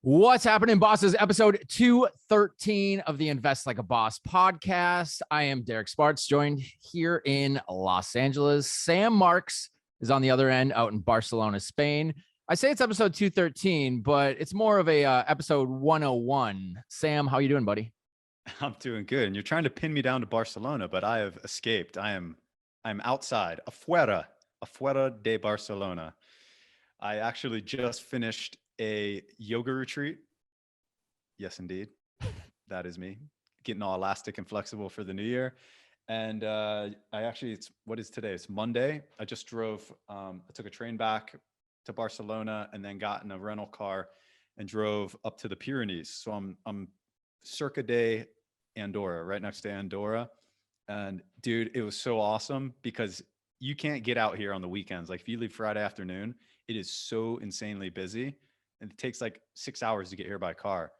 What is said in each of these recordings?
What's happening, bosses? Episode 213 of the Invest Like a Boss podcast. I am Derek Sparks, joined here in Los Angeles. Sam Marks is on the other end out in Barcelona, Spain. I say it's episode 213, but it's more of a episode 101. Sam, how you doing, buddy? I'm doing good. And you're trying to pin me down to Barcelona, but I have escaped. I'm outside, afuera de Barcelona. I actually just finished a yoga retreat. Yes, indeed. That is me getting all elastic and flexible for the new year. And what is today? It's Monday. I just drove, I took a train back to Barcelona and then got in a rental car and drove up to the Pyrenees. So I'm circa de Andorra, right next to Andorra. And dude, it was so awesome because you can't get out here on the weekends. Like if you leave Friday afternoon, it is so insanely busy. And it takes like 6 hours to get here by car.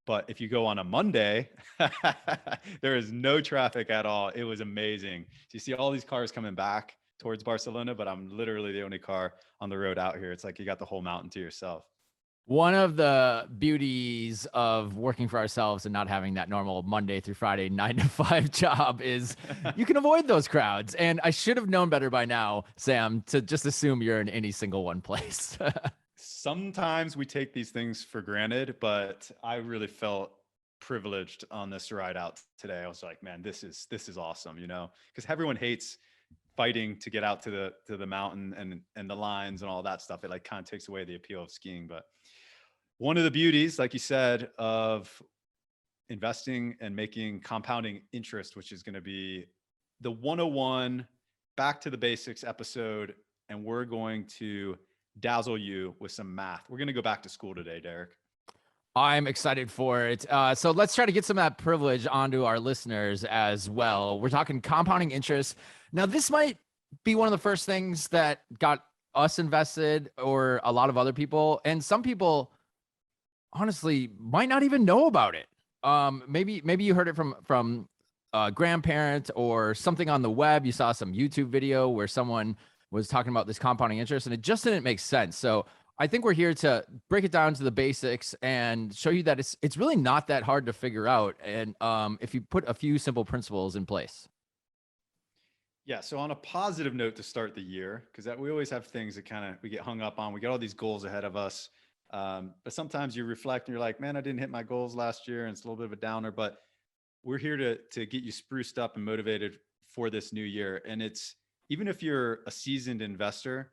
But if you go on a Monday, there is no traffic at all. It was amazing. So you see all these cars coming back towards Barcelona, but I'm literally the only car on the road out here. It's like you got the whole mountain to yourself. One of the beauties of working for ourselves and not having that normal Monday through Friday 9 to 5 job is you can avoid those crowds. And I should have known better by now, Sam, to just assume you're in any single one place. Sometimes we take these things for granted, but I really felt privileged on this ride out today. I was like, man, this is awesome, because everyone hates fighting to get out to the mountain and the lines and all that stuff. It like kind of takes away the appeal of skiing. But one of the beauties, like you said, of investing and making compounding interest, which is going to be the 101 back to the basics episode. And we're going to dazzle you with some math. We're going to go back to school today, Derek. I'm excited for it. So let's try to get some of that privilege onto our listeners as well. We're talking compounding interest. Now, this might be one of the first things that got us invested or a lot of other people. And some people honestly might not even know about it. Maybe you heard it from a grandparent or something on the web. You saw some YouTube video where someone was talking about this compounding interest and it just didn't make sense. So I think we're here to break it down to the basics and show you that it's really not that hard to figure out. And if you put a few simple principles in place. Yeah. So on a positive note to start the year, because we always have things that we get hung up on. We got all these goals ahead of us. But sometimes you reflect and you're like, man, I didn't hit my goals last year. And it's a little bit of a downer, but we're here to get you spruced up and motivated for this new year. And even if you're a seasoned investor,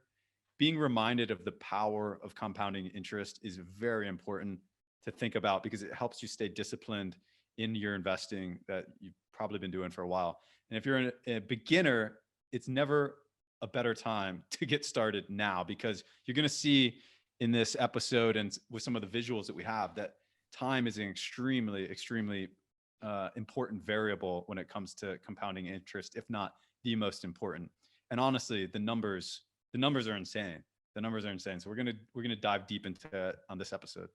being reminded of the power of compounding interest is very important to think about because it helps you stay disciplined in your investing that you've probably been doing for a while. And if you're a beginner, it's never a better time to get started now because you're going to see in this episode and with some of the visuals that we have that time is an extremely, extremely important variable when it comes to compounding interest, if not the most important. And honestly, the numbers are insane. The numbers are insane. So we're gonna dive deep into it on this episode.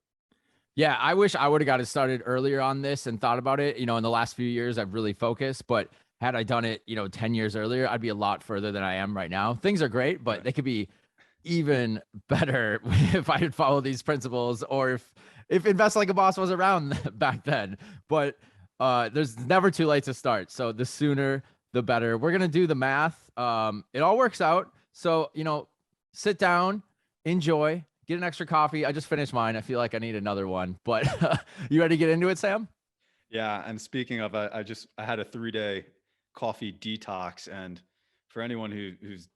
Yeah, I wish I would have got it started earlier on this and thought about it. In the last few years, I've really focused, but had I done it, 10 years earlier, I'd be a lot further than I am right now. Things are great, but they could be even better if I had followed these principles or if Invest Like a Boss was around back then. But there's never too late to start. So the sooner, the better. We're going to do the math. It all works out. So, sit down, enjoy, get an extra coffee. I just finished mine. I feel like I need another one, but you ready to get into it, Sam? Yeah. And speaking of, I had a 3-day coffee detox. And for anyone who's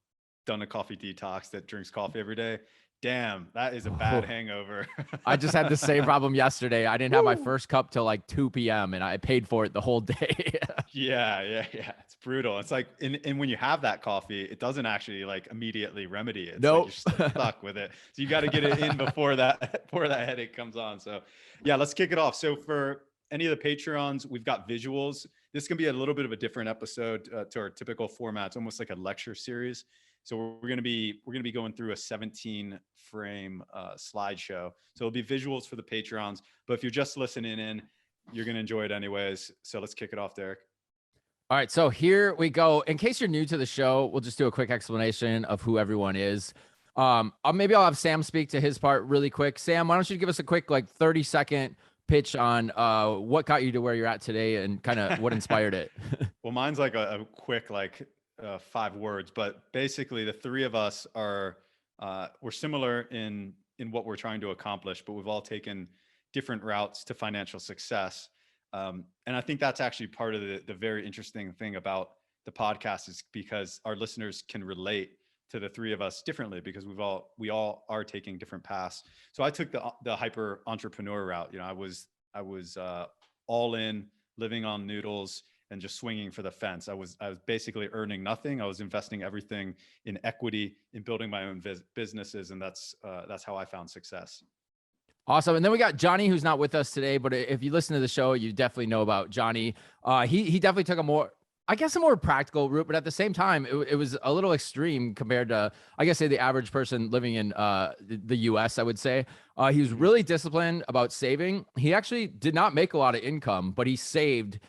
done a coffee detox that drinks coffee every day, damn, that is a bad hangover. I just had the same problem yesterday. I didn't have my first cup till like 2 p.m. and I paid for it the whole day. Yeah. It's brutal. It's like, and when you have that coffee, it doesn't actually like immediately remedy it. Nope. Like you're stuck with it. So you got to get it in before that headache comes on. So yeah, let's kick it off. So for any of the Patreons, we've got visuals. This can be a little bit of a different episode to our typical format. It's almost like a lecture series. So we're going to be going through a 17 frame slideshow. So it'll be visuals for the Patreons, but if you're just listening in, you're going to enjoy it anyways. So let's kick it off, Derek. All right, so here we go. In case you're new to the show, we'll just do a quick explanation of who everyone is. Maybe I'll have Sam speak to his part really quick. Sam, why don't you give us a quick, like 30-second pitch on what got you to where you're at today and kind of what inspired it? Well, mine's like a quick, like 5 words, but basically the three of us are, we're similar in what we're trying to accomplish, but we've all taken different routes to financial success. And I think that's actually part of the very interesting thing about the podcast, is because our listeners can relate to the three of us differently, because we all are taking different paths. So I took the hyper entrepreneur route. You know, I was all in, living on noodles and just swinging for the fence. I was basically earning nothing. I was investing everything in equity, in building my own businesses, and that's how I found success. Awesome. And then we got Johnny, who's not with us today, but if you listen to the show, you definitely know about Johnny. He definitely took a more practical route, but at the same time, it was a little extreme compared to, I guess, say the average person living in the US, I would say. He was really disciplined about saving. He actually did not make a lot of income, but he saved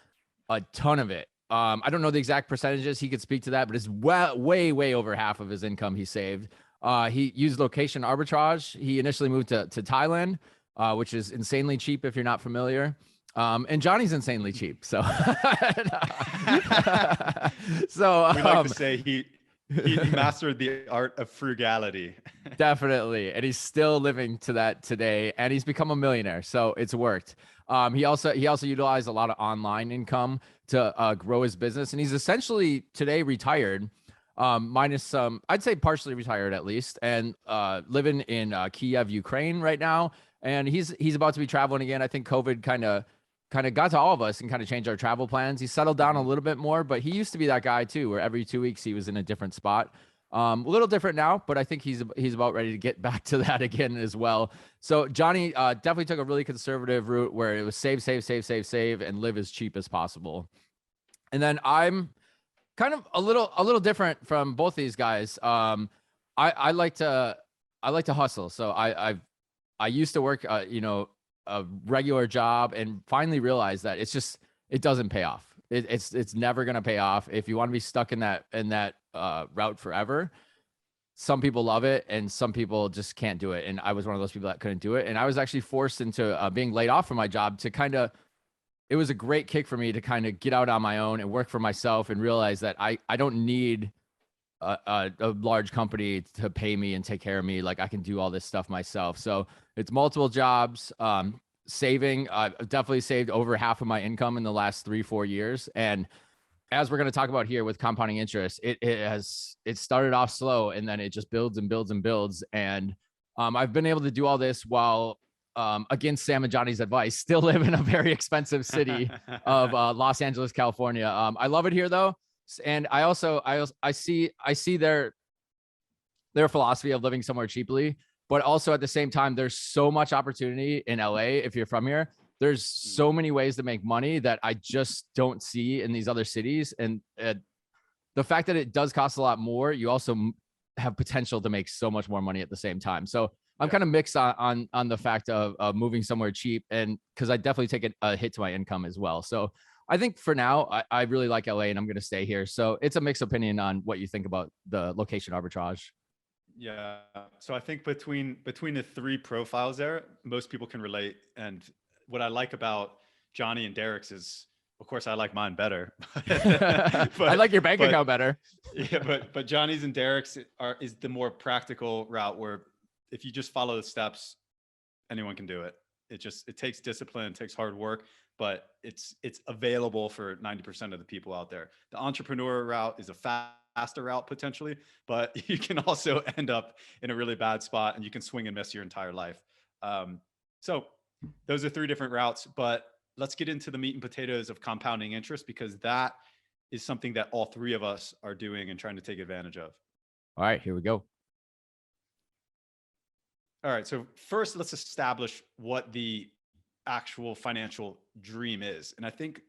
a ton of it. I don't know the exact percentages. He could speak to that, but it's way over half of his income he saved. He used location arbitrage. He initially moved to Thailand, which is insanely cheap if you're not familiar. And Johnny's insanely cheap. So, so we like to say he mastered the art of frugality. definitely. And he's still living to that today, and he's become a millionaire. So it's worked. He also utilized a lot of online income to grow his business, and he's essentially today retired, minus some, I'd say partially retired at least, and living in Kiev, Ukraine right now. And he's about to be traveling again. I think COVID kind of got to all of us and kind of changed our travel plans. He settled down a little bit more, but he used to be that guy too, where every 2 weeks he was in a different spot. A little different now, but I think he's about ready to get back to that again as well. So Johnny definitely took a really conservative route where it was save, and live as cheap as possible. And then I'm kind of a little different from both these guys. I like to hustle. So I used to work, a regular job, and finally realized that it doesn't pay off. It's never going to pay off if you want to be stuck in that route forever. Some people love it and some people just can't do it. And I was one of those people that couldn't do it. And I was actually forced into being laid off from my job to it was a great kick for me to kind of get out on my own and work for myself and realize that I don't need a large company to pay me and take care of me. Like, I can do all this stuff myself. So it's multiple jobs, saving. I've definitely saved over half of my income in the last 3-4 years. And as we're going to talk about here with compounding interest, it started off slow and then it just builds and builds and builds. And I've been able to do all this while, against Sam and Johnny's advice, still live in a very expensive city of Los Angeles, California. I love it here though. And I see their philosophy of living somewhere cheaply, but also at the same time, there's so much opportunity in LA. If you're from here, there's so many ways to make money that I just don't see in these other cities. And the fact that it does cost a lot more, you also have potential to make so much more money at the same time. So I'm kind of mixed on the fact of moving somewhere cheap, and because I definitely take a hit to my income as well. So I think for now, I really like LA and I'm going to stay here. So it's a mixed opinion on what you think about the location arbitrage. Yeah. So I think between the three profiles there, most people can relate. And what I like about Johnny and Derek's is, of course, I like mine better. I like your bank account better. Yeah, but Johnny's and Derek's is the more practical route, where if you just follow the steps, anyone can do it. It takes discipline, it takes hard work, but it's available for 90% of the people out there. The entrepreneur route is a faster route potentially, but you can also end up in a really bad spot and you can swing and miss your entire life. So those are three different routes, but let's get into the meat and potatoes of compounding interest, because that is something that all three of us are doing and trying to take advantage of. All right, here we go. All right. So first, let's establish what the actual financial dream is. And I think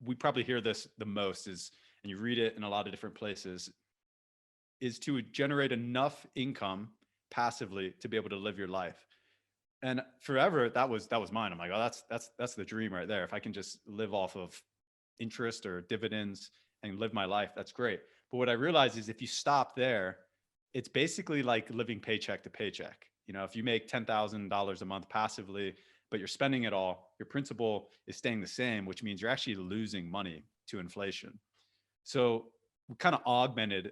we probably hear this the most is, and you read it in a lot of different places, is to generate enough income passively to be able to live your life. And forever, that was mine. I'm like, oh, that's the dream right there. If I can just live off of interest or dividends and live my life, that's great. But what I realized is if you stop there, it's basically like living paycheck to paycheck. You know, if you make $10,000 a month passively, but you're spending it all, your principal is staying the same, which means you're actually losing money to inflation. So we kind of augmented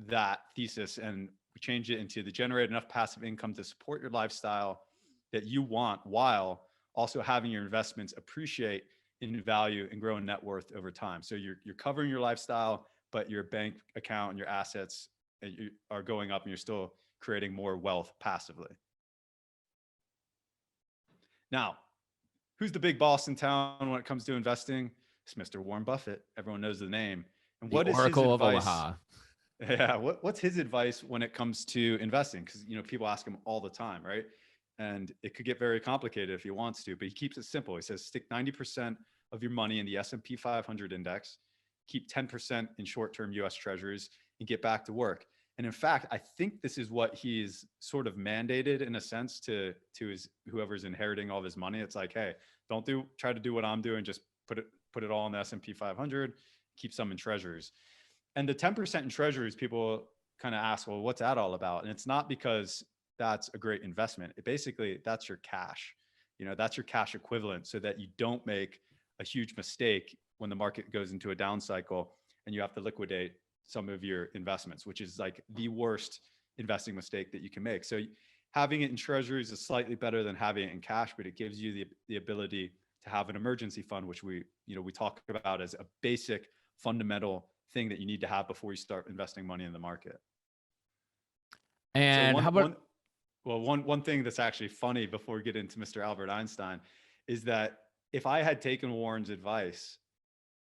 that thesis and we changed it into the generate enough passive income to support your lifestyle that you want while also having your investments appreciate in value and grow in net worth over time. So you're covering your lifestyle, but your bank account and your assets are going up and you're still creating more wealth passively. Now, who's the big boss in town when it comes to investing? It's Mr. Warren Buffett. Everyone knows the name. And The what is his Oracle of advice? Omaha. Yeah, what's his advice when it comes to investing? Because people ask him all the time, right? And it could get very complicated if he wants to, but he keeps it simple. He says stick 90% of your money in the S&P 500 index, keep 10% in short-term US Treasuries, and get back to work. And in fact, I think this is what he's sort of mandated in a sense to his whoever's inheriting all of his money. It's like, hey, don't try to do what I'm doing. Just put it all in the S&P 500, keep some in treasuries. And the 10% in treasuries, people kind of ask, well, what's that all about? And it's not because that's a great investment. That's your cash. That's your cash equivalent so that you don't make a huge mistake when the market goes into a down cycle and you have to liquidate some of your investments, which is like the worst investing mistake that you can make. So having it in treasuries is slightly better than having it in cash, but it gives you the ability to have an emergency fund, which we talk about as a basic fundamental thing that you need to have before you start investing money in the market. And so how about one thing that's actually funny before we get into Mr. Albert Einstein is that if I had taken Warren's advice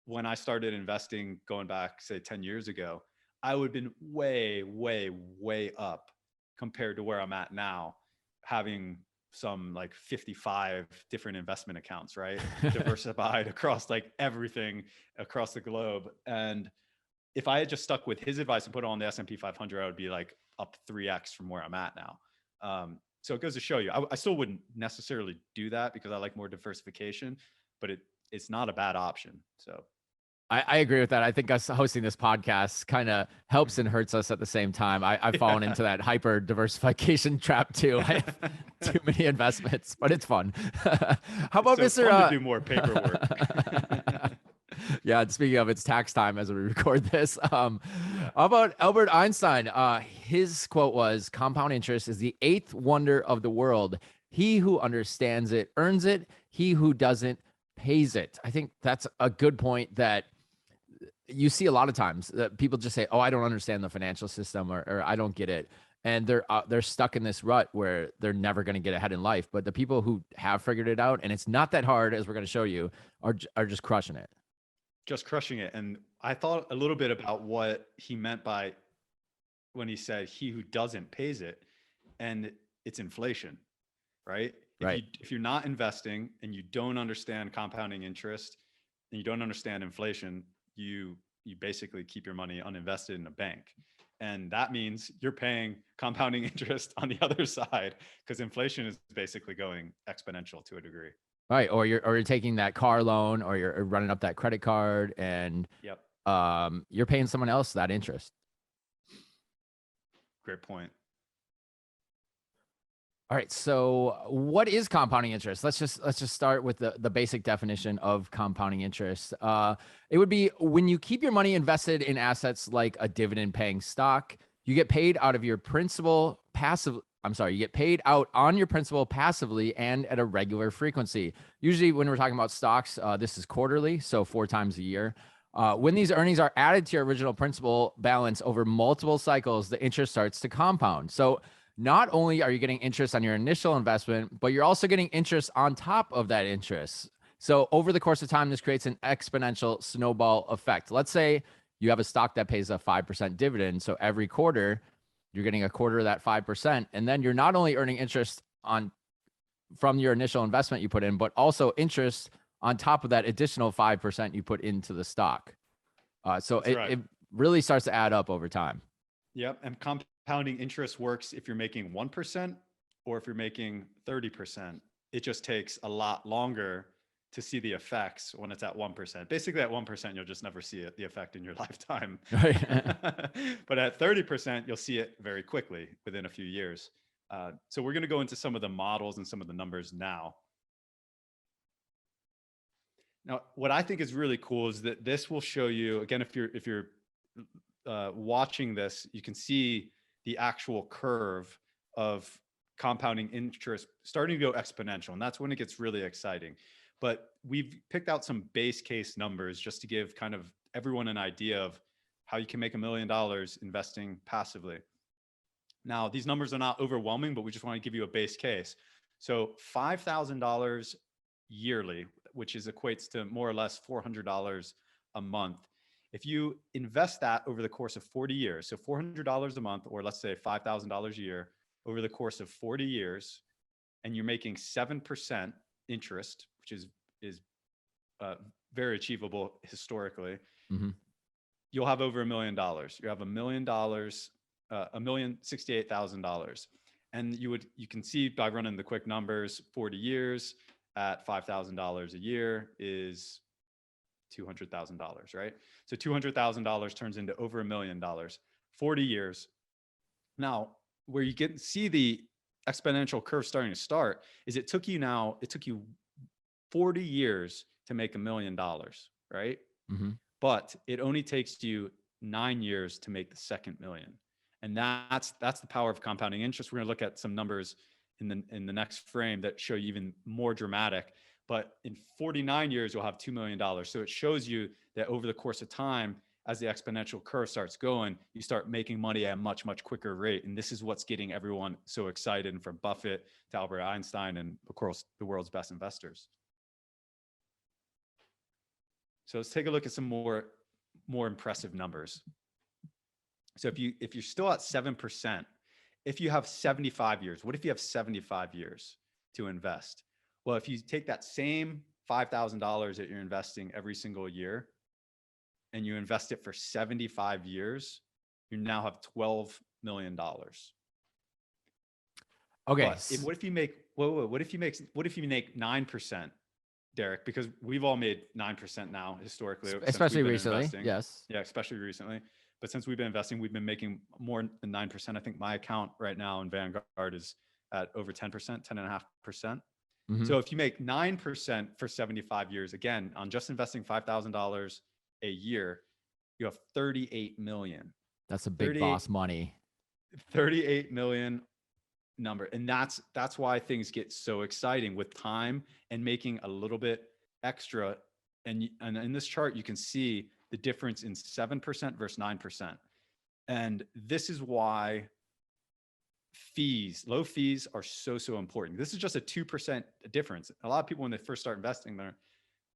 when I started investing going back, say 10 years ago, I would have been way, way, way up compared to where I'm at now, having some like 55 different investment accounts, right? Diversified across like everything across the globe. And if I had just stuck with his advice and put it on the S&P 500, I would be like up 3x from where I'm at now. So it goes to show you, I still wouldn't necessarily do that because I like more diversification, but it's not a bad option. So I agree with that. I think us hosting this podcast kind of helps and hurts us at the same time. I've fallen into that hyper diversification trap too. I have too many investments, but it's fun. How about Mr. Fun to do more paperwork. Yeah, speaking of, it's tax time as we record this. How about Albert Einstein? His quote was, "Compound interest is the eighth wonder of the world. He who understands it earns it. He who doesn't pays it." I think that's a good point that you see a lot of times that people just say, "Oh, I don't understand the financial system," or "I don't get it." And they're stuck in this rut where they're never going to get ahead in life. But the people who have figured it out, and it's not that hard, as we're going to show you, are just crushing it. Just crushing it. And I thought a little bit about what he meant by when he said, "He who doesn't pays it," and it's inflation, right? Right. If you're not investing and you don't understand compounding interest and you don't understand inflation, you basically keep your money uninvested in a bank. And that means you're paying compounding interest on the other side because inflation is basically going exponential to a degree. Right. Or you're taking that car loan or you're running up that credit card and Yep. You're paying someone else that interest. Great point. All right. So what is compounding interest? Let's just start with the basic definition of compounding interest. It would be when you keep your money invested in assets like a dividend paying stock, you get paid out of your principal passive. I'm sorry, you get paid out on your principal passively and at a regular frequency. Usually when we're talking about stocks, this is quarterly, so 4 times a year. When these earnings are added to your original principal balance over multiple cycles, the interest starts to compound. So not only are you getting interest on your initial investment, but you're also getting interest on top of that interest. So over the course of time, this creates an exponential snowball effect. Let's say you have a stock that pays a 5% dividend. So every quarter, you're getting a quarter of that 5%. And then you're not only earning interest from your initial investment you put in, but also interest on top of that additional 5% you put into the stock. So it really starts to add up over time. Yep. And compounding interest works if you're making 1% or if you're making 30%. It just takes a lot longer to see the effects when it's at 1%. Basically at 1%, you'll just never see it, the effect in your lifetime. Right. But at 30%, you'll see it very quickly within a few years. So we're going to go into some of the models and some of the numbers now. Now, what I think is really cool is that this will show you, again, if you're watching this, you can see the actual curve of compounding interest starting to go exponential. And that's when it gets really exciting. But we've picked out some base case numbers just to give kind of everyone an idea of how you can make $1 million investing passively. Now, these numbers are not overwhelming, but we just want to give you a base case. So $5,000 yearly, which equates to more or less $400 a month. If you invest that over the course of 40 years, so $400 a month, or let's say $5,000 a year over the course of 40 years, and you're making 7% interest, which is very achievable historically, you'll have over $1 million. You have $1 million, $1,068,000. And you can see by running the quick numbers, 40 years at $5,000 a year is $200,000, right? So $200,000 turns into over $1 million, 40 years. Now, where you see the exponential curve starting to start is it took you 40 years to make $1 million, right? But it only takes you 9 years to make the second million. And that's the power of compounding interest. We're going to look at some numbers in the next frame that show you even more dramatic. But in 49 years, you'll have $2 million. So it shows you that over the course of time, as the exponential curve starts going, you start making money at a much, much quicker rate. And this is what's getting everyone so excited, and from Buffett to Albert Einstein and, of course, the world's best investors. So let's take a look at some more impressive numbers. So if you're still at 7%, if you have 75 years, what if you have 75 years to invest? Well, if you take that same $5,000 that you're investing every single year and you invest it for 75 years, you now have $12 million. Okay. But what if you make 9%, Derek? Because we've all made 9% now historically, especially recently. Investing. Yes. Yeah, especially recently. But since we've been investing, we've been making more than 9%. I think my account right now in Vanguard is at over 10%, 10.5%. So if you make 9% for 75 years, again, on just investing $5,000 a year, you have 38 million. That's a big boss money. 38 million number. And that's why things get so exciting with time and making a little bit extra. And in this chart, you can see the difference in 7% versus 9%. And this is why low fees are so important. This is just a 2% difference. A lot of people, when they first start investing, they're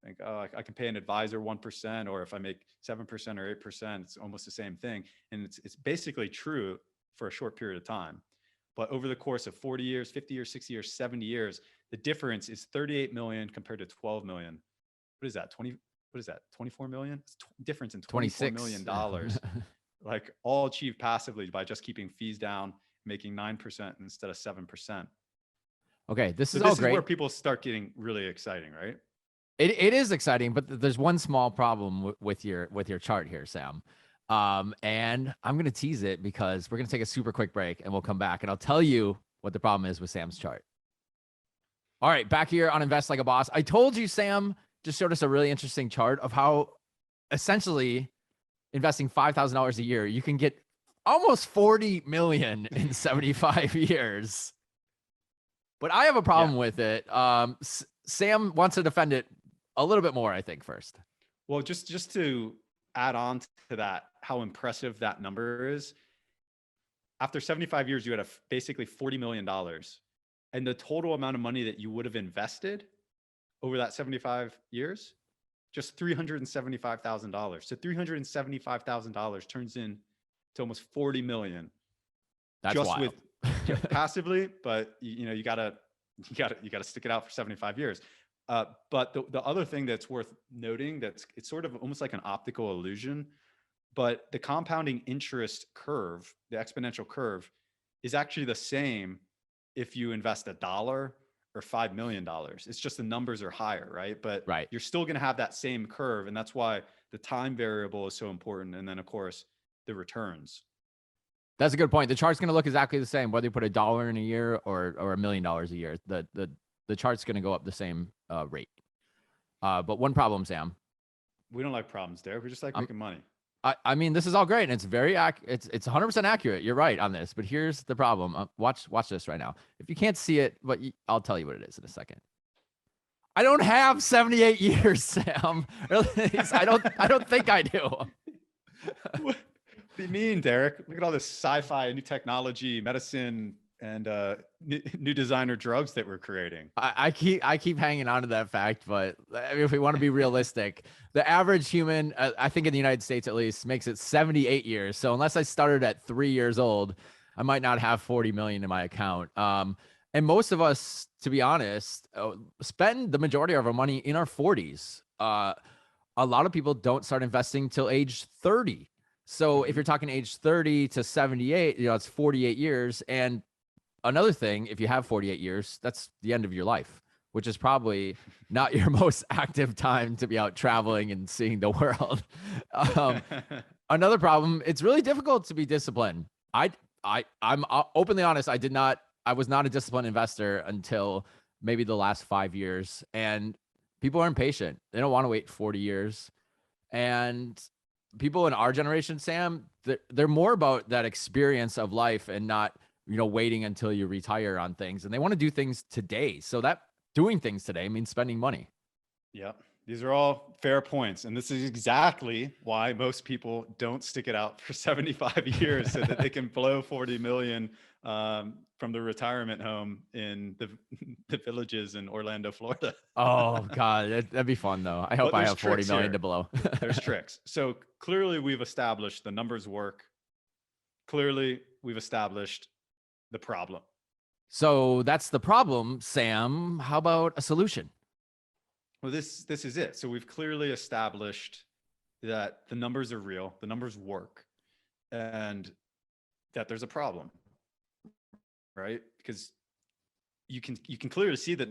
think, oh, I can pay an advisor 1%, or if I make 7% or 8%, it's almost the same thing. And it's basically true for a short period of time. But over the course of 40 years, 50 years, 60 years, 70 years, the difference is 38 million compared to 12 million. What is that? 24 million? It's difference in $24 million. Like, all achieved passively by just keeping fees down, making 9% instead of 7%. Okay, this is all great. This is where people start getting really exciting, right? It is exciting, but there's one small problem with your chart here, Sam. And I'm going to tease it because we're going to take a super quick break and we'll come back and I'll tell you what the problem is with Sam's chart. All right, back here on Invest Like a Boss. I told you Sam just showed us a really interesting chart of how essentially investing $5,000 a year, you can get almost 40 million in 75 years. But I have a problem with it. Sam wants to defend it a little bit more, I think, first. Well, just to add on to that, how impressive that number is. After 75 years, you had basically $40 million. And the total amount of money that you would have invested over that 75 years, just $375,000. So $375,000 turns in to almost 40 million. That's just wild. With passively, but you gotta stick it out for 75 years. But the other thing that's worth noting, it's sort of almost like an optical illusion, but the compounding interest curve, the exponential curve, is actually the same if you invest $1 or $5 million. It's just the numbers are higher, right? But Right. you're still going to have that same curve. And that's why the time variable is so important. And then, of course, the returns. That's a good point. The chart's going to look exactly the same, whether you put $1 in a year or $1 million a year. The chart's going to go up the same rate. But one problem, Sam. We don't like problems, Derek. We just like making money. I mean, this is all great, and it's very it's 100% accurate. You're right on this, but here's the problem. Watch this right now. If you can't see it, but I'll tell you what it is in a second. I don't have 78 years, Sam. I don't think I do. What do you mean, Derek? Look at all this sci-fi, new technology, medicine, and new designer drugs that we're creating. I keep hanging on to that fact, but I mean, if we want to be realistic, the average human, I think in the United States at least, makes it 78 years. So unless I started at 3 years old, I might not have 40 million in my account. And most of us, to be honest, spend the majority of our money in our 40s. A lot of people don't start investing till age 30. So if you're talking age 30 to 78, it's 48 years. And another thing, if you have 48 years, that's the end of your life, which is probably not your most active time to be out traveling and seeing the world. Another problem, it's really difficult to be disciplined. I'm openly honest. I was not a disciplined investor until maybe the last 5 years, and people are impatient. They don't want to wait 40 years. And people in our generation, Sam, they're more about that experience of life and not, waiting until you retire on things. And they want to do things today. So that doing things today means spending money. Yep. These are all fair points. And this is exactly why most people don't stick it out for 75 years so that they can blow 40 million from the retirement home in the villages in Orlando, Florida. Oh God, that'd be fun though. I hope I have 40 million to blow. There's tricks. So clearly we've established the numbers work. Clearly we've established the problem. So that's the problem, Sam. How about a solution? Well, this is it. So we've clearly established that the numbers are real, the numbers work, and that there's a problem, right? Because you can clearly see that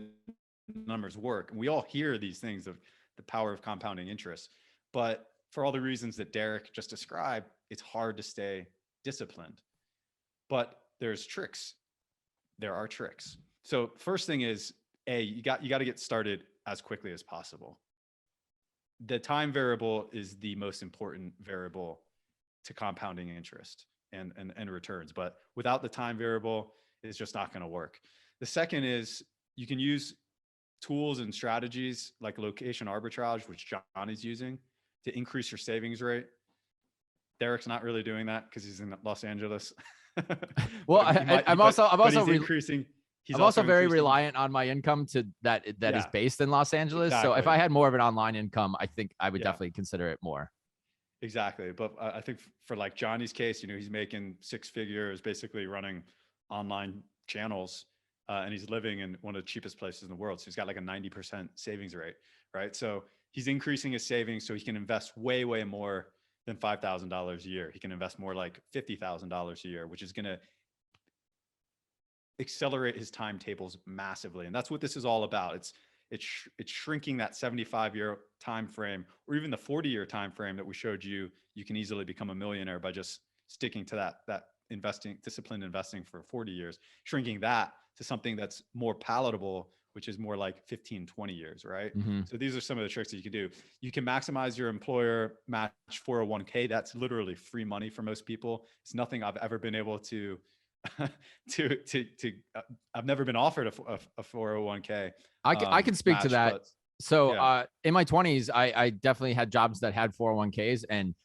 numbers work, and we all hear these things of the power of compounding interest. But for all the reasons that Derek just described, it's hard to stay disciplined. But there's tricks. There are tricks. So first thing is, you got to get started as quickly as possible. The time variable is the most important variable to compounding interest and returns. But without the time variable, it's just not going to work. The second is you can use tools and strategies like location arbitrage, which Johnny's using, to increase your savings rate. Derek's not really doing that because he's in Los Angeles. Well, I'm also increasing. I'm also very reliant on my income that is based in Los Angeles. Exactly. So if I had more of an online income, I think I would definitely consider it more. Exactly. But I think for like Johnny's case, he's making 6 figures, basically running online channels, and he's living in one of the cheapest places in the world. So he's got like a 90% savings rate, right? So he's increasing his savings so he can invest way, way more than $5,000 a year. He can invest more like $50,000 a year, which is going to accelerate his timetables massively. And that's what this is all about. It's shrinking that 75-year time frame, or even the 40-year time frame that we showed you. You can easily become a millionaire by just sticking to that disciplined investing for 40 years, shrinking that to something that's more palatable, which is more like 15, 20 years, right? Mm-hmm. So these are some of the tricks that you can do. You can maximize your employer match 401k. That's literally free money for most people. It's nothing I've ever been able to I've never been offered a 401k. I can speak to that. So in my 20s, I definitely had jobs that had 401ks, and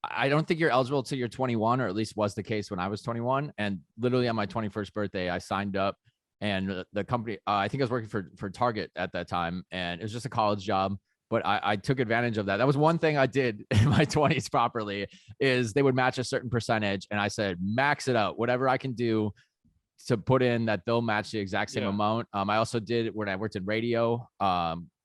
I don't think you're eligible till you're 21, or at least was the case when I was 21. And literally on my 21st birthday, I signed up, and the company, I think I was working for Target at that time, and it was just a college job. But I took advantage of that. That was one thing I did in my 20s properly, is they would match a certain percentage. And I said, max it out, whatever I can do to put in that they'll match the exact same amount. I also did it when I worked in radio,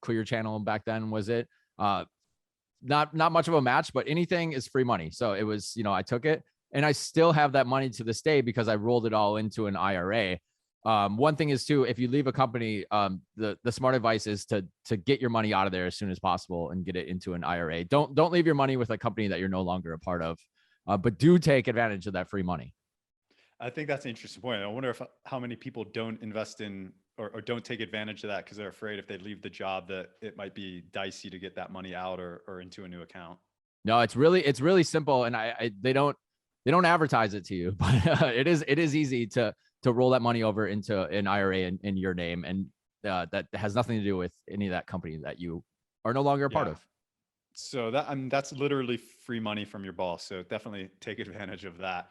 Clear Channel back then was it. Not much of a match, but anything is free money. So it was, I took it, and I still have that money to this day because I rolled it all into an IRA. One thing is too, if you leave a company, the smart advice is to get your money out of there as soon as possible and get it into an IRA. Don't leave your money with a company that you're no longer a part of, but do take advantage of that free money. I think that's an interesting point. I wonder if how many people don't invest in or don't take advantage of that because they're afraid if they leave the job that it might be dicey to get that money out or into a new account. No, it's really simple, and they don't advertise it to you, but it is easy to roll that money over into an IRA in your name, and that has nothing to do with any of that company that you are no longer a part of. So that's literally free money from your boss. So definitely take advantage of that.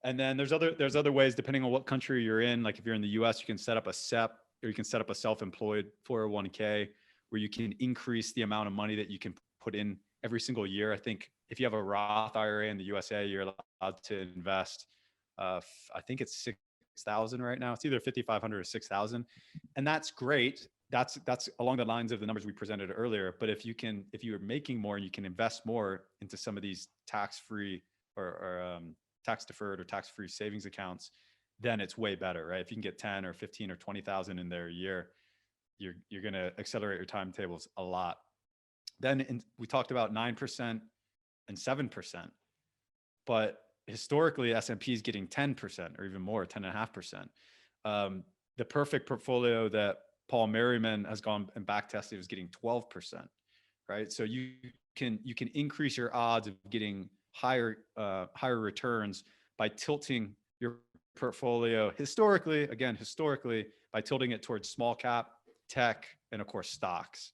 And then there's other ways depending on what country you're in. Like if you're in the US, you can set up a SEP or you can set up a self-employed 401k where you can increase the amount of money that you can put in every single year. I think if you have a Roth IRA in the USA, you're allowed to invest. I think it's 6,000 right now. It's either 5,500 or 6,000, and that's great. That's along the lines of the numbers we presented earlier. But if you're making more and you can invest more into some of these tax-free or tax deferred or tax-free savings accounts, then it's way better, right? If you can get 10 or 15 or 20,000 in there a year, you're going to accelerate your timetables a lot. Then we talked about 9% and 7%, but historically S&P is getting 10% or even more, 10.5%. The perfect portfolio that Paul Merriman has gone and back tested was getting 12%, right? So you can increase your odds of getting higher returns by tilting your portfolio historically by tilting it towards small cap, tech, and of course stocks.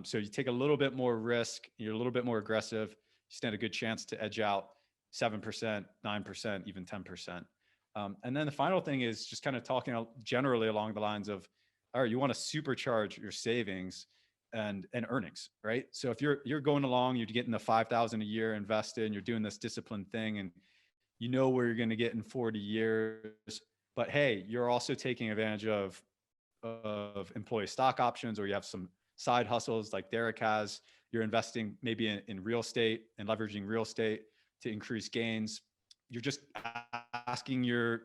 So you take a little bit more risk, you're a little bit more aggressive, you stand a good chance to edge out 7%, 9%, even 10%. And then the final thing is just kind of talking generally along the lines of, all right, you want to supercharge your savings and earnings, right? So if you're going along, you're getting the 5,000 a year invested, and you're doing this disciplined thing, and you know where you're going to get in 40 years, but hey, you're also taking advantage of employee stock options, or you have some side hustles like Derek has. You're investing maybe in real estate and leveraging real estate to increase gains. You're just asking you're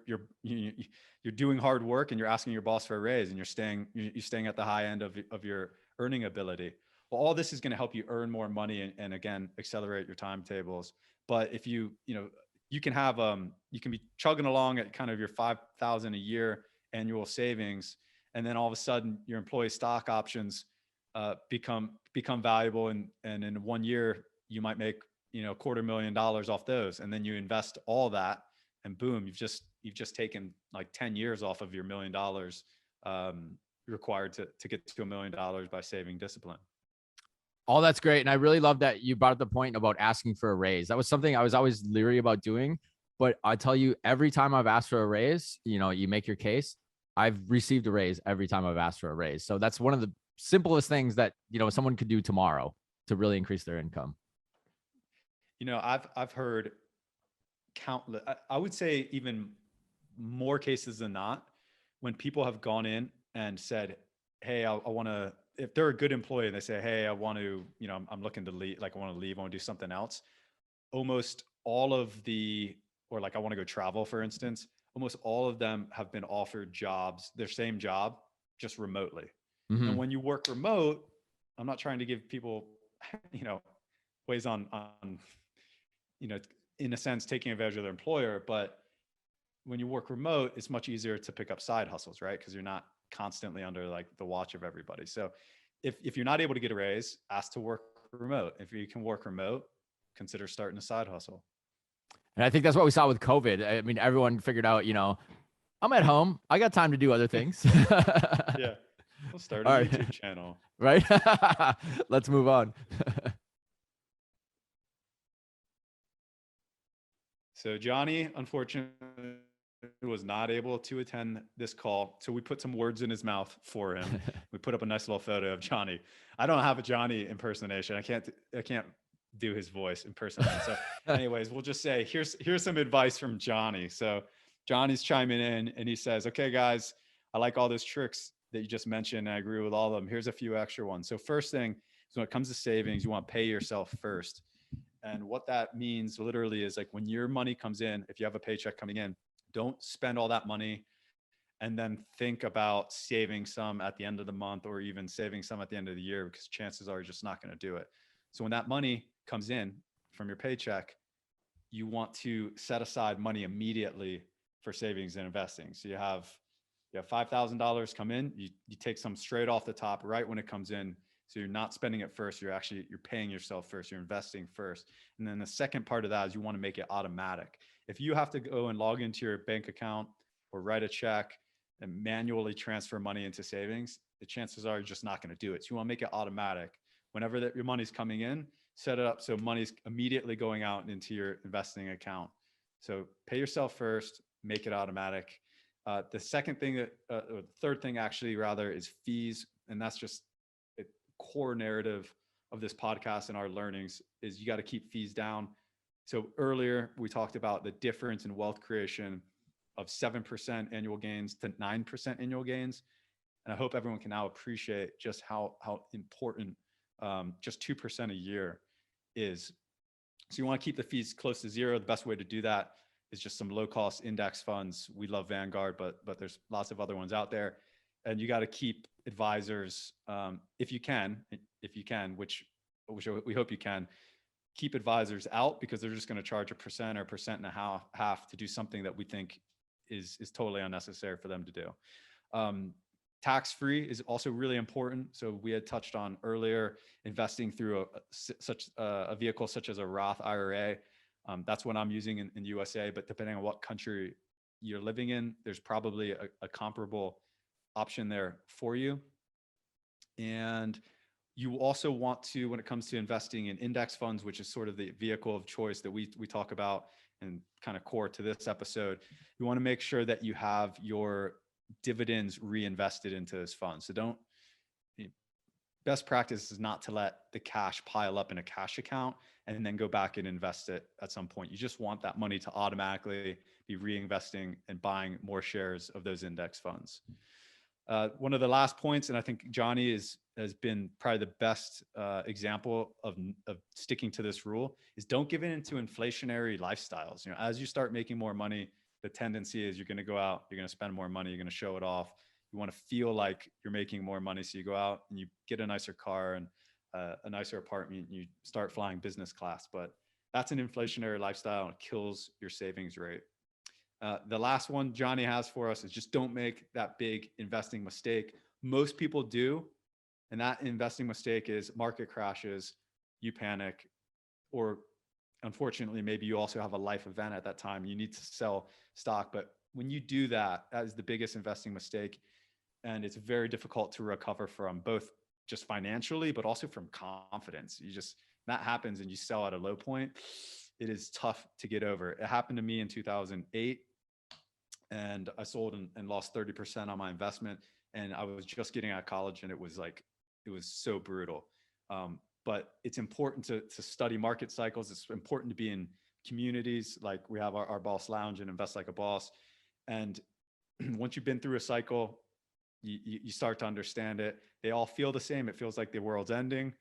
doing hard work and you're asking your boss for a raise, and you're staying at the high end of your earning ability. Well, all this is going to help you earn more money and again accelerate your timetables. But if you can have you can be chugging along at kind of your 5,000 a year annual savings, and then all of a sudden your employee stock options become valuable, and in 1 year you might make $250,000 off those, and then you invest all that, and boom, you've just taken like 10 years off of your $1 million required to get to $1 million by saving discipline. All that's great. And I really love that you brought up the point about asking for a raise. That was something I was always leery about doing, but I tell you, every time I've asked for a raise, you make your case, I've received a raise every time I've asked for a raise. So that's one of the simplest things that, someone could do tomorrow to really increase their income. I've heard countless, I would say even more cases than not, when people have gone in and said, hey, I want to, if they're a good employee and they say, hey, I want to, I'm looking to leave, like I want to leave, I want to do something else. Almost all of or like I want to go travel, for instance, almost all of them have been offered jobs, their same job, just remotely. Mm-hmm. And when you work remote, I'm not trying to give people, ways on, in a sense, taking advantage of their employer, but when you work remote, it's much easier to pick up side hustles, right? Because you're not constantly under like the watch of everybody. So if you're not able to get a raise, ask to work remote. If you can work remote, consider starting a side hustle. And I think that's what we saw with COVID. I mean, everyone figured out, I'm at home, I got time to do other things. Yeah. We'll start a YouTube channel. Right. Let's move on. So Johnny, unfortunately, was not able to attend this call. So we put some words in his mouth for him. We put up a nice little photo of Johnny. I don't have a Johnny impersonation. I can't do his voice impersonation. So anyways, we'll just say, here's some advice from Johnny. So Johnny's chiming in and he says, okay, guys, I like all those tricks that you just mentioned. I agree with all of them. Here's a few extra ones. So first thing is, when it comes to savings, you want to pay yourself first. And what that means literally is like when your money comes in, if you have a paycheck coming in, don't spend all that money and then think about saving some at the end of the month or even saving some at the end of the year, because chances are you're just not going to do it. So when that money comes in from your paycheck, you want to set aside money immediately for savings and investing. So you have $5,000 come in, you take some straight off the top right when it comes in. So you're not spending it first. You're paying yourself first. You're investing first. And then the second part of that is you want to make it automatic. If you have to go and log into your bank account or write a check and manually transfer money into savings, the chances are you're just not going to do it. So you want to make it automatic. Whenever your money's coming in, set it up so money's immediately going out into your investing account. So pay yourself first, make it automatic. The second thing or the third thing actually rather is fees. And that's just a core narrative of this podcast and our learnings is you got to keep fees down. So earlier we talked about the difference in wealth creation of 7% annual gains to 9% annual gains. And I hope everyone can now appreciate just how important just 2% a year is. So you want to keep the fees close to zero. The best way to do that is just some low cost index funds. We love Vanguard, but there's lots of other ones out there. And you got to keep advisors, if you can, which we hope you can, keep advisors out, because they're just going to charge 1% or 1.5% to do something that we think is totally unnecessary for them to do. Tax-free is also really important. So we had touched on earlier, investing through a vehicle such as a Roth IRA. That's what I'm using in USA, but depending on what country you're living in, there's probably a comparable option there for you. And you also want to, when it comes to investing in index funds, which is sort of the vehicle of choice that we talk about and kind of core to this episode, you want to make sure that you have your dividends reinvested into those funds. So best practice is not to let the cash pile up in a cash account and then go back and invest it at some point. You just want that money to automatically be reinvesting and buying more shares of those index funds. One of the last points, and I think Johnny has been probably the best example of sticking to this rule, is don't give in to inflationary lifestyles. As you start making more money, the tendency is you're going to go out, you're going to spend more money, you're going to show it off. You want to feel like you're making more money. So you go out and you get a nicer car and a nicer apartment, and you start flying business class. But that's an inflationary lifestyle and it kills your savings rate. The last one Johnny has for us is just don't make that big investing mistake. Most people do. And that investing mistake is market crashes, you panic, or unfortunately, maybe you also have a life event at that time. You need to sell stock. But when you do that, that is the biggest investing mistake. And it's very difficult to recover from, both just financially, but also from confidence. That happens and you sell at a low point. It is tough to get over. It happened to me in 2008. And I sold and lost 30% on my investment. And I was just getting out of college, and it was so brutal. But it's important to study market cycles. It's important to be in communities like we have our Boss Lounge and Invest Like a Boss. And once you've been through a cycle, you start to understand it. They all feel the same. It feels like the world's ending.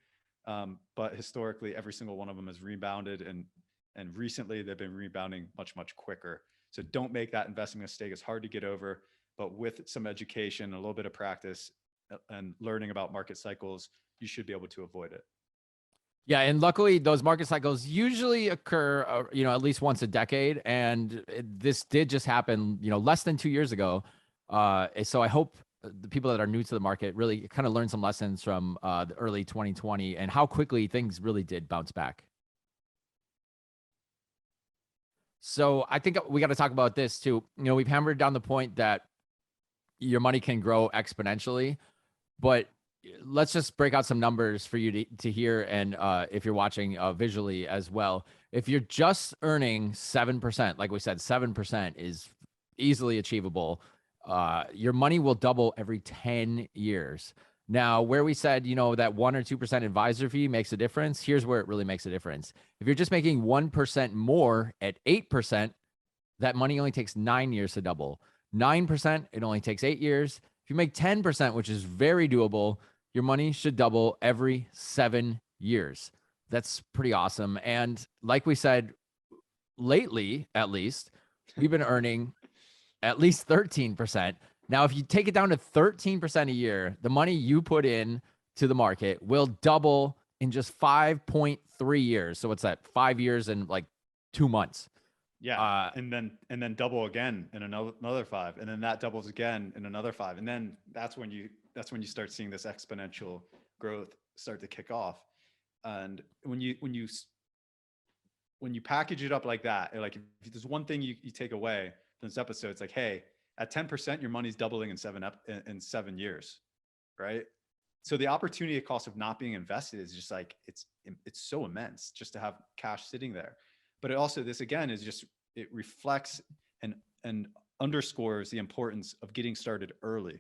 But historically, every single one of them has rebounded. And recently, they've been rebounding much, much quicker. So don't make that investing mistake. It's hard to get over. But with some education, a little bit of practice, and learning about market cycles, you should be able to avoid it. Yeah, and luckily those market cycles usually occur, at least once a decade, and this did just happen, less than 2 years ago. So I hope the people that are new to the market really kind of learn some lessons from the early 2020 and how quickly things really did bounce back. So I think we got to talk about this too. We've hammered down the point that your money can grow exponentially, but let's just break out some numbers for you to hear. And if you're watching visually as well, if you're just earning 7%, like we said, 7% is easily achievable. Your money will double every 10 years. Now, where we said, that 1 or 2% advisor fee makes a difference, here's where it really makes a difference. If you're just making 1% more at 8%, that money only takes 9 years to double. 9%, it only takes 8 years. If you make 10%, which is very doable, your money should double every 7 years. That's pretty awesome. And like we said, lately, at least, we've been earning at least 13%. Now, if you take it down to 13% a year, the money you put in to the market will double in just 5.3 years. So what's that? 5 years and like 2 months. Yeah. And then double again in another 5. And then that doubles again in another 5. And then that's when you start seeing this exponential growth start to kick off. And when you package it up like that, like if there's one thing you take away from this episode, it's like, hey, at 10%, your money's doubling in 7 years, right? So the opportunity cost of not being invested is just like, it's so immense just to have cash sitting there. But it also, this again is just, it reflects and underscores the importance of getting started early.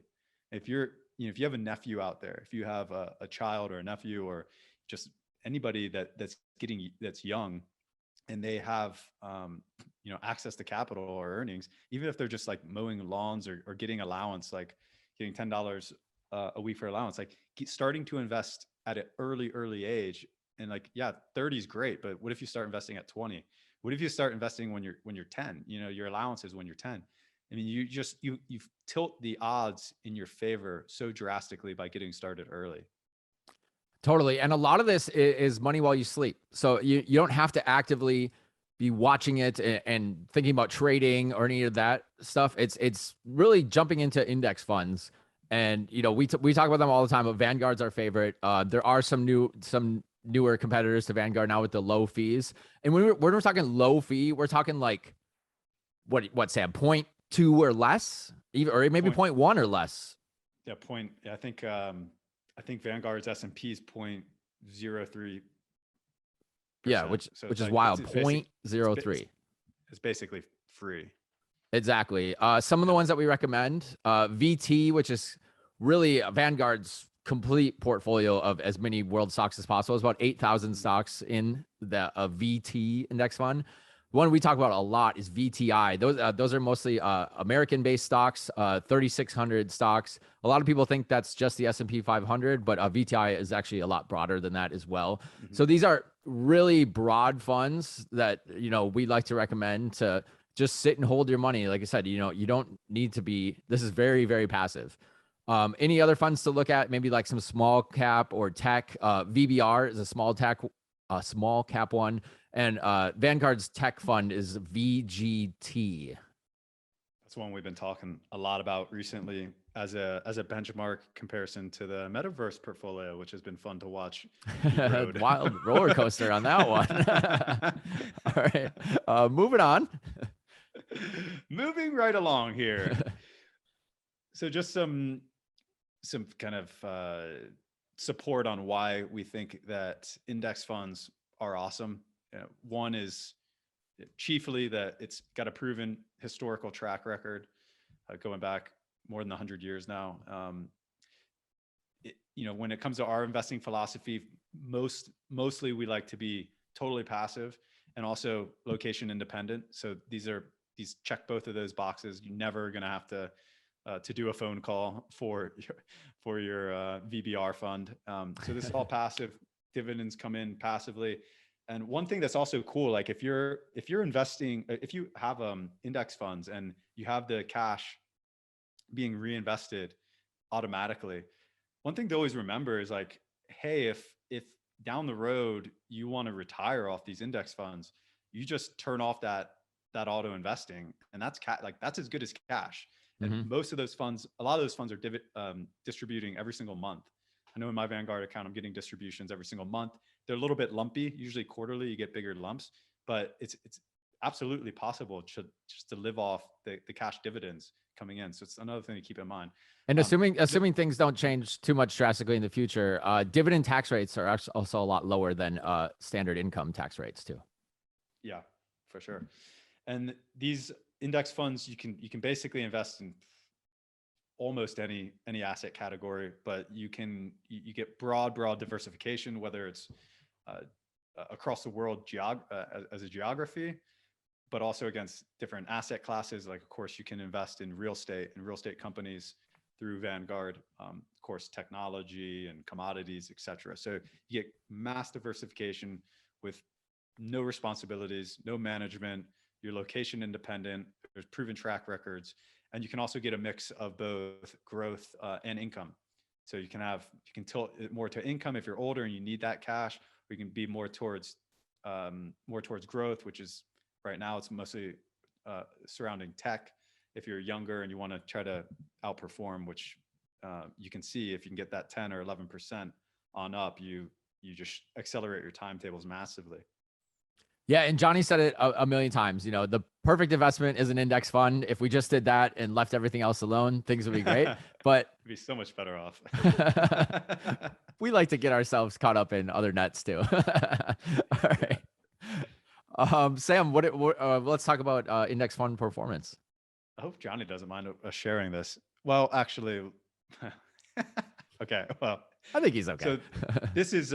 If you're, if you have a nephew out there, if you have a child or a nephew or just anybody that's young, and they have access to capital or earnings, even if they're just like mowing lawns or getting allowance, like getting $10 a week for allowance, like starting to invest at an early age. And like, yeah, 30 is great, but what if you start investing at 20? What if you start investing when you're 10? Your allowance is when you're 10. I mean, you tilt the odds in your favor so drastically by getting started early. Totally. And a lot of this is money while you sleep. So you don't have to actively be watching it and thinking about trading or any of that stuff. It's really jumping into index funds. And we talk about them all the time, but Vanguard's our favorite. There are some newer competitors to Vanguard now with the low fees. And when we're talking low fee, we're talking like what Sam, 0.2 or less, even, or maybe 0.1 or less. Yeah, I think Vanguard's S&P is 0.03. Yeah, which is wild. 0.03. It's basically free. Exactly. Some of the ones that we recommend, VT, which is really Vanguard's complete portfolio of as many world stocks as possible. It's about 8,000 stocks in the VT index fund. One we talk about a lot is VTI. Those are mostly American-based stocks, 3,600 stocks. A lot of people think that's just the S&P 500, but VTI is actually a lot broader than that as well. Mm-hmm. So these are really broad funds that we like to recommend to just sit and hold your money. Like I said, you don't need to be. This is very, very passive. Any other funds to look at? Maybe like some small cap or tech. VBR is a small cap one. And Vanguard's tech fund is VGT. That's one we've been talking a lot about recently as a benchmark comparison to the metaverse portfolio, which has been fun to watch. Wild roller coaster on that one. All right, moving on. Moving right along here. So just some kind of support on why we think that index funds are awesome. One is chiefly that it's got a proven historical track record going back more than 100 years now. When it comes to our investing philosophy, mostly we like to be totally passive and also location independent. So these check both of those boxes. You're never going to have to do a phone call for your VBR fund. So this is all passive. Dividends come in passively. And one thing that's also cool, like if you're investing, if you have index funds and you have the cash being reinvested automatically, one thing to always remember is like, hey, if down the road you want to retire off these index funds, you just turn off that auto investing, and that's that's as good as cash. And mm-hmm. Most of those funds, a lot of those funds are distributing every single month. I know in my Vanguard account, I'm getting distributions every single month. They're a little bit lumpy. Usually quarterly, you get bigger lumps, but it's absolutely possible just to live off the cash dividends coming in. So it's another thing to keep in mind. And assuming things don't change too much drastically in the future, dividend tax rates are also a lot lower than standard income tax rates too. Yeah, for sure. And these index funds, you can basically invest in almost any asset category, but you get broad diversification, whether it's across the world as a geography, but also against different asset classes. Like, of course, you can invest in real estate and real estate companies through Vanguard, of course, technology and commodities, et cetera. So you get mass diversification with no responsibilities, no management, you're location independent, there's proven track records. And you can also get a mix of both growth and income. So you can tilt it more to income if you're older and you need that cash, or you can be more towards growth, which is right now it's mostly surrounding tech. If you're younger and you want to try to outperform, which you can see if you can get that 10 or 11% on up, you just accelerate your timetables massively. Yeah, and Johnny said it a million times. You know, the perfect investment is an index fund. If we just did that and left everything else alone, things would be great. But it'd be so much better off. we like to get ourselves caught up in other nets too. All right. Sam, let's talk about index fund performance. I hope Johnny doesn't mind us sharing this. Well, actually, okay. Well, I think he's okay. So this is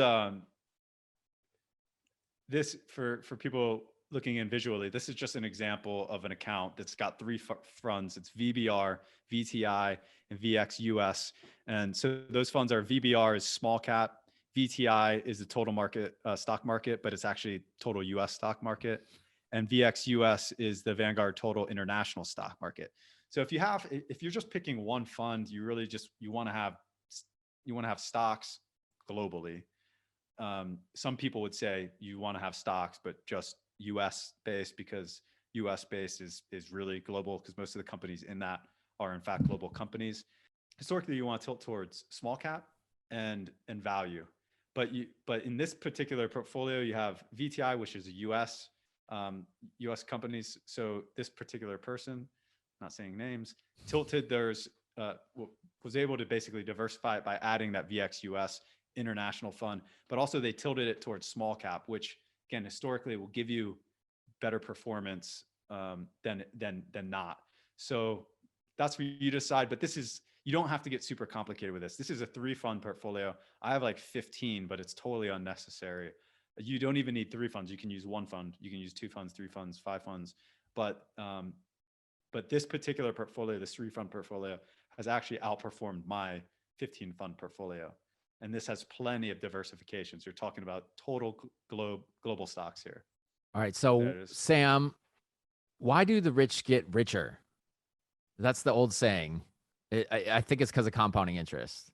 this for people looking in visually. This is just an example of an account that's got three funds. It's VBR, VTI, and VXUS. And so those funds are VBR is small cap, VTI is the total market stock market, but it's actually total US stock market. And VXUS is the Vanguard Total International Stock Market. So if you're just picking one fund, you really you want to have stocks globally. Some people would say you want to have stocks, but just US based, because US based is really global, because most of the companies in that are in fact global companies. Historically, you want to tilt towards small cap and value. But in this particular portfolio, you have VTI, which is a US companies. So this particular person, not saying names, tilted was able to basically diversify it by adding that VXUS international fund, but also they tilted it towards small cap, which again, historically will give you better performance than not. So that's for you to decide, but you don't have to get super complicated with this. This is a 3-fund portfolio. I have like 15, but it's totally unnecessary. You don't even need 3 funds. You can use 1 fund. You can use 2 funds, 3 funds, 5 funds. But this particular portfolio, this 3-fund portfolio, has actually outperformed my 15-fund portfolio. And this has plenty of diversification. So you're talking about total global stocks here. All right. So Sam, why do the rich get richer? That's the old saying. I think it's because of compounding interest.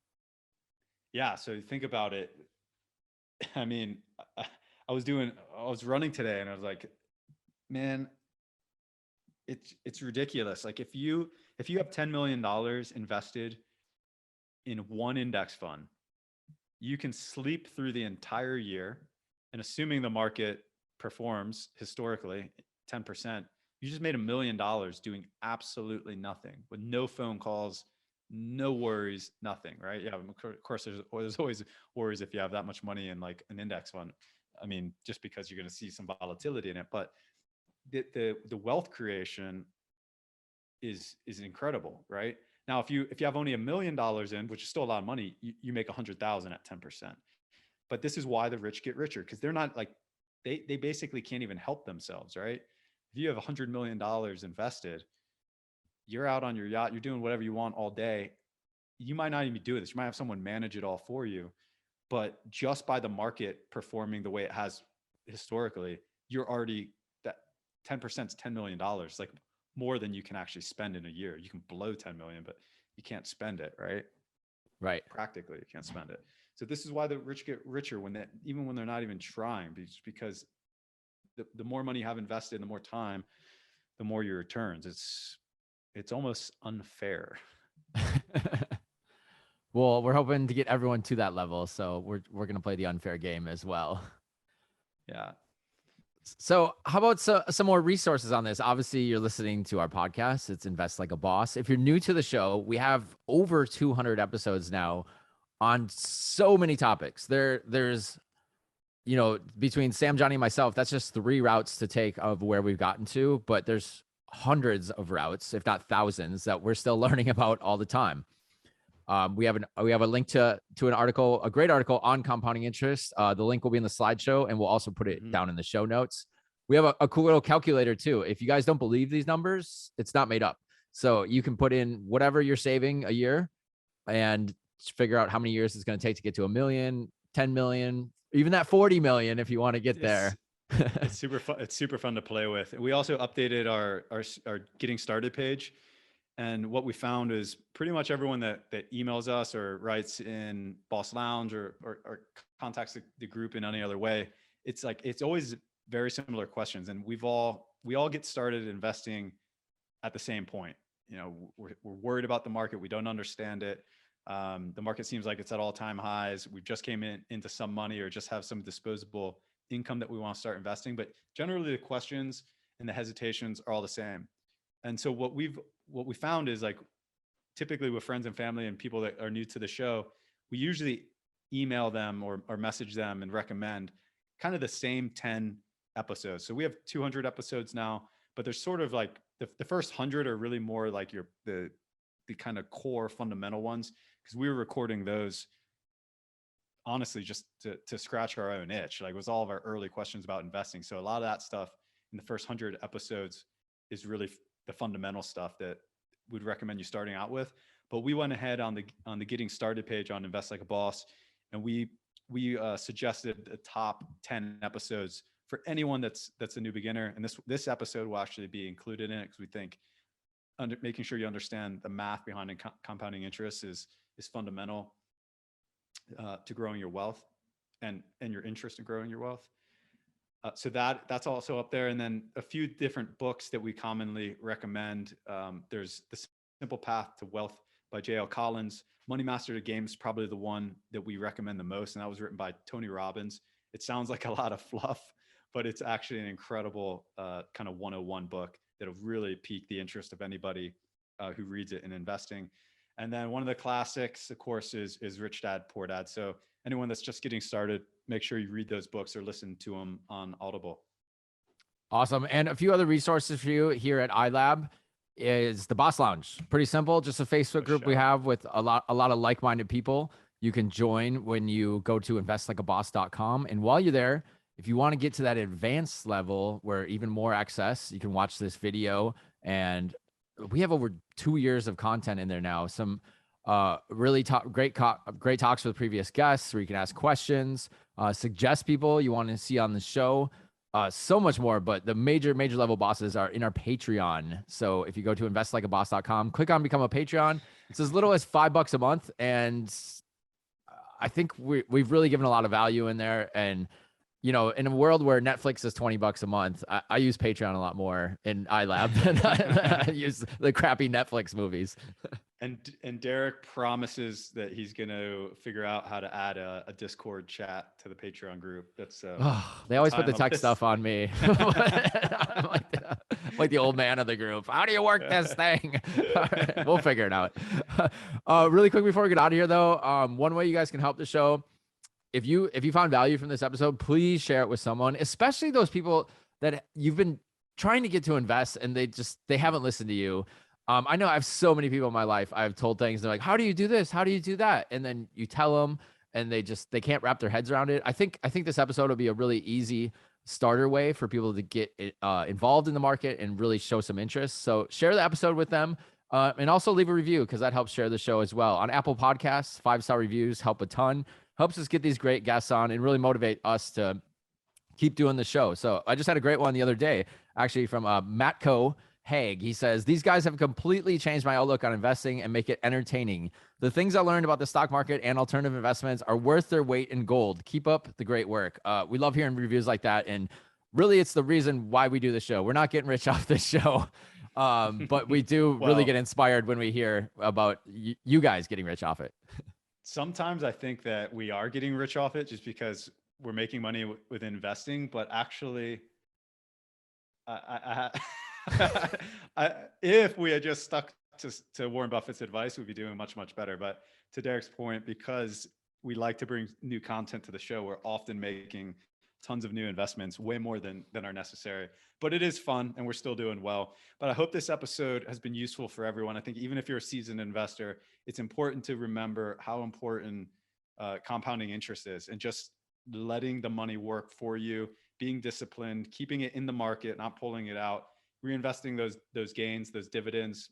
Yeah. So think about it. I mean, I was running today and I was like, man, it's ridiculous. Like if you have $10 million invested in one index fund, you can sleep through the entire year, and assuming the market performs historically 10%, you just made $1 million doing absolutely nothing, with no phone calls, no worries, nothing, right? Yeah, of course, there's always worries if you have that much money in like an index fund. I mean, just because you're going to see some volatility in it, but the wealth creation is incredible, right? Now, if you have only $1 million in, which is still a lot of money, you make 100,000 at 10%. But this is why the rich get richer, because they're not like, they basically can't even help themselves, right? If you have $100 million invested, you're out on your yacht, you're doing whatever you want all day. You might not even do this. You might have someone manage it all for you. But just by the market performing the way it has historically, you're already, that 10% is $10 million, like more than you can actually spend in a year. You can blow 10 million, but you can't spend it, right? Right. Practically, you can't spend it. So this is why the rich get richer even when they're not even trying, because the more money you have invested, the more time, the more your returns. It's almost unfair. Well, we're hoping to get everyone to that level, so we're going to play the unfair game as well. Yeah. So how about some more resources on this? Obviously, you're listening to our podcast. It's Invest Like a Boss. If you're new to the show, we have over 200 episodes now on so many topics. There's, between Sam, Johnny, and myself, that's just 3 routes to take of where we've gotten to, but there's hundreds of routes, if not thousands, that we're still learning about all the time. We have a link to an article, a great article on compounding interest. The link will be in the slideshow, and we'll also put it down in the show notes. We have a cool little calculator too. If you guys don't believe these numbers, it's not made up. So you can put in whatever you're saving a year and figure out how many years it's going to take to get to 1 million, 10 million, even that 40 million if you want to get there. It's super fun. It's super fun to play with. We also updated our getting started page. And what we found is pretty much everyone that emails us or writes in Boss Lounge or contacts the group in any other way, it's like, it's always very similar questions. And we all get started investing at the same point. You know, we're worried about the market. We don't understand it. The market seems like it's at all-time highs. We just came into some money or just have some disposable income that we want to start investing. But generally the questions and the hesitations are all the same. And so what we found is, like, typically with friends and family and people that are new to the show, we usually email them or message them and recommend kind of the same 10 episodes. So we have 200 episodes now, but there's sort of like the first 100 are really more like the kind of core fundamental ones, because we were recording those honestly just to scratch our own itch. Like, it was all of our early questions about investing. So a lot of that stuff in the first 100 episodes is really the fundamental stuff that we'd recommend you starting out with. But we went ahead on the getting started page on Invest Like a Boss, and we suggested the top 10 episodes for anyone that's a new beginner. And this episode will actually be included in it, because we think making sure you understand the math behind compounding interest is fundamental to growing your wealth and your interest in growing your wealth. So that's also up there. And then a few different books that we commonly recommend. There's The Simple Path to Wealth by J.L. Collins. Money Master the Game is probably the one that we recommend the most. And that was written by Tony Robbins. It sounds like a lot of fluff, but it's actually an incredible kind of 101 book that'll really pique the interest of anybody who reads it in investing. And then one of the classics, of course, is Rich Dad, Poor Dad. So anyone that's just getting started, make sure you read those books or listen to them on Audible. Awesome. And a few other resources for you here at ILAB is the Boss Lounge. Pretty simple, just a Facebook group we have with a lot of like-minded people. You can join when you go to investlikeaboss.com. And while you're there, if you want to get to that advanced level where even more access, you can watch this video. And we have over 2 years of content in there now. Some really great talks with previous guests where you can ask questions, suggest people you want to see on the show. So much more, but the major level bosses are in our Patreon. So if you go to investlikeaboss.com, click on become a Patreon. It's as little as $5 a month. And I think we've really given a lot of value in there. And, you know, in a world where Netflix is $20 a month, I use Patreon a lot more in ILAB than I use the crappy Netflix movies. And Derek promises that he's going to figure out how to add a Discord chat to the Patreon group. That's they always put the tech stuff on me. I'm like the old man of the group. How do you work this thing? All right, we'll figure it out. Really quick before we get out of here, though, one way you guys can help the show, if you found value from this episode, please share it with someone, especially those people that you've been trying to get to invest and they haven't listened to you. I know I have so many people in my life I've told things. They're like, how do you do this? How do you do that? And then you tell them and they can't wrap their heads around it. I think this episode will be a really easy starter way for people to get involved in the market and really show some interest. So share the episode with them and also leave a review, because that helps share the show as well. On Apple Podcasts, 5-star reviews help a ton, helps us get these great guests on and really motivate us to keep doing the show. So I just had a great one the other day, actually from Matco Haig. He says, these guys have completely changed my outlook on investing and make it entertaining. The things I learned about the stock market and alternative investments are worth their weight in gold. Keep up the great work. We love hearing reviews like that. And really, it's the reason why we do the show. We're not getting rich off this show, but we do really get inspired when we hear about you guys getting rich off it. Sometimes I think that we are getting rich off it just because we're making money with investing, but actually, if we had just stuck to Warren Buffett's advice, we'd be doing much, much better. But to Derek's point, because we like to bring new content to the show, we're often making tons of new investments, way more than are necessary. But it is fun and we're still doing well. But I hope this episode has been useful for everyone. I think even if you're a seasoned investor, it's important to remember how important compounding interest is, and just letting the money work for you, being disciplined, keeping it in the market, not pulling it out, reinvesting those gains, those dividends.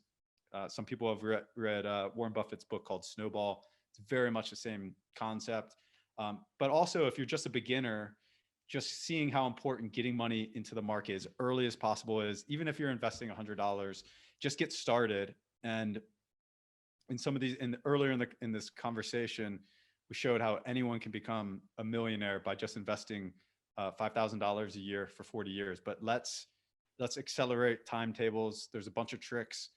Some people have read Warren Buffett's book called Snowball. It's very much the same concept. But also, if you're just a beginner, just seeing how important getting money into the market as early as possible is. Even if you're investing $100, just get started And in some of these, earlier in this conversation, we showed how anyone can become a millionaire by just investing $5,000 a year for 40 years. But let's accelerate timetables. There's a bunch of tricks,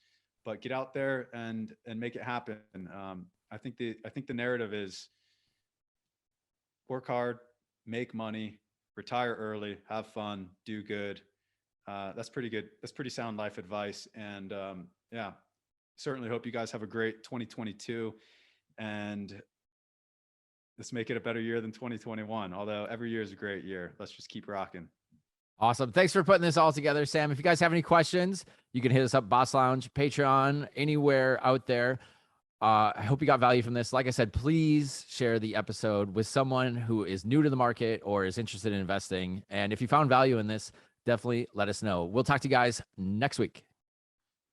but get out there and make it happen. I think the narrative is work hard, make money, retire early, have fun, do good. That's pretty good. That's pretty sound life advice. And yeah, certainly hope you guys have a great 2022, and let's make it a better year than 2021. Although every year is a great year. Let's just keep rocking. Awesome. Thanks for putting this all together, Sam. If you guys have any questions, you can hit us up, Boss Lounge, Patreon, anywhere out there. I hope you got value from this. Like I said, please share the episode with someone who is new to the market or is interested in investing. And if you found value in this, definitely let us know. We'll talk to you guys next week.